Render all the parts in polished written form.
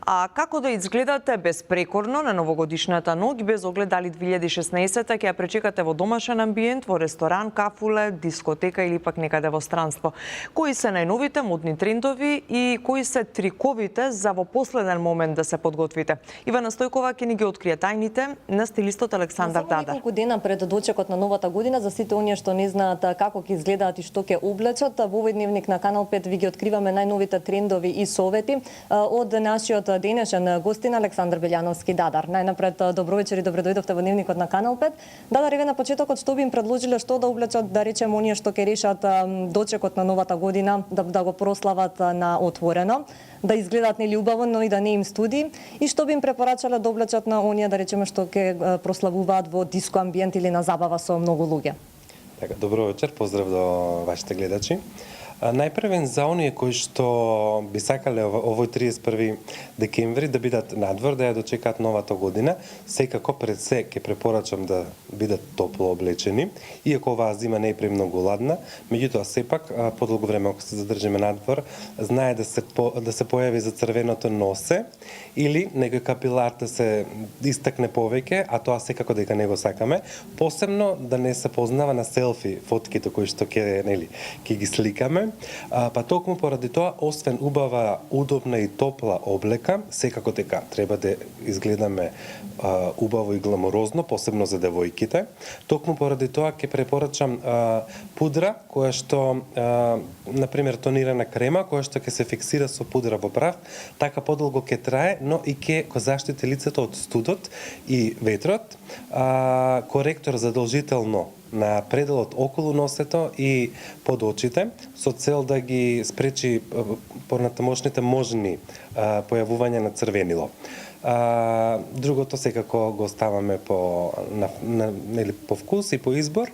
А како да изгледате безпрекорно на новогодишната ноќ, без оглед дали 2016 ќе ја пречекате во домашен амбиент, во ресторан, кафуле, дискотека или пак некаде во странство? Кои се најновите модни трендови и кои се триковите за во последен момент да се подготвите? Ивана Стојкова ќе ни ги открие тајните на стилистот Александар Дадар. Само неколку дена пред дочекот на новата година, за сите оние што не знаат како ќе изгледаат и што ќе облечат, во овој дневник на Канал 5 ви ги откриваме најновите трендови и совети од нашиот денешен гостин Александар Белјановски Дадар. Најнапред, добро вечер и добре дојдовте во дневникот на Канал 5. Дадар, еве на почетокот што би им предложиле, што да облечат, да речем, оние што ќе решат дочекот на новата година да го прослават на отворено, да изгледаат нели убаво, но и да не им студи, и што би им препорачале да облечат на оние, да речеме, што ќе прославуваат во диско амбиент или на забава со многу луѓе. Така, добро вечер, поздрав до вашите гледачи. Најпрвен за оние кои што би сакале овој 31 декември да бидат надвор, да ја дочекаат новата година, секако пред се ќе препорачам да бидат топло облечени, иако оваа зима не е премногу ладна, меѓутоа сепак подолго време ако се задржиме надвор, знае да се појави за црвеното носе или некој капилар да се истакне повеќе, а тоа секако дека не го сакаме, посебно да не се познава на селфи фотките кои што ќе ги сликаме. Па токму поради тоа, освен убава, удобна и топла облека, секако дека треба да изгледаме убаво и гламурозно, посебно за девојките. Токму поради тоа ќе препорачам пудра, која што, например, тонирана крема, која што ќе се фиксира со пудра во прав, така подолго ќе трае, но и ќе го заштити лицето од студот и ветрот. Коректор задолжително на пределот околу носето и под очите, со цел да ги спречи понатамошните можни појавувања на црвенило. Другото секако го оставаме по вкус и по избор.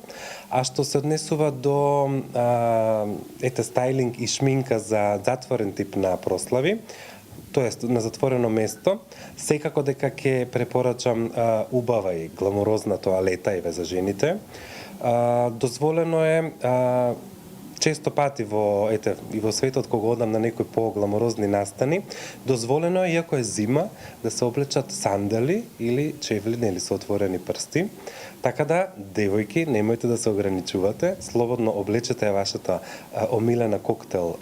А што се однесува до стајлинг и шминка за затворен тип на прослави, тоест на затворено место, секако дека ќе препорачам убава и гламурозна тоалета еве за жените. Дозволено е често пати и во светот кога одам на некои по-гламурозни настани, дозволено е, иако е зима, да се облечат сандали или чевли или со отворени прсти. Така да, девојки, немојте да се ограничувате, слободно облечете вашата омилена коктел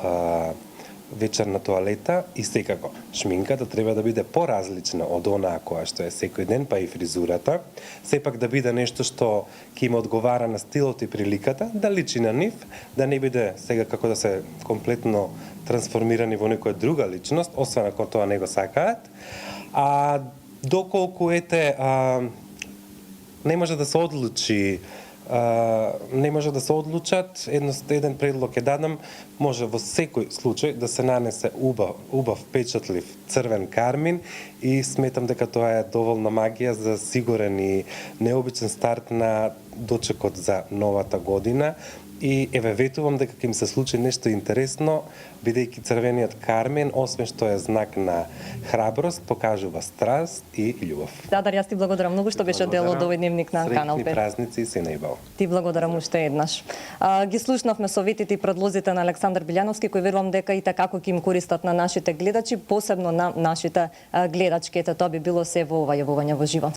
вечерна тоалета и секако шминката треба да биде поразлична од онаа која што е секој ден, па и фризурата. Сепак да биде нешто што ќе им одговара на стилот и приликата, да личи на нив, да не биде сега како да се комплетно трансформирани во некоја друга личност, освен ако тоа не го сакаат. А доколку не може да се одлучи, не може да се одлучат, еден предлог ќе дадам, може во секој случај да се нанесе убав печатлив црвен кармин и сметам дека тоа е доволна магија за сигурен и необичен старт на дочекот за новата година. И еве ветувам дека ќе им се случи нешто интересно, бидејќи црвениот кармин, освен што е знак на храброст, покажува страст и љубов. Дадар, јас ти благодарам многу што беше дел од овој дневник на Канал 5. Среќни празници и се најбаво. Ти благодарам уште еднаш. Ги слушнавме советите и предлозите на Александар Белјановски, кои верувам дека и како ќе им користат на нашите гледачи, посебно на нашите гледачки. Ето, тоа би било се во ова јавување во живо.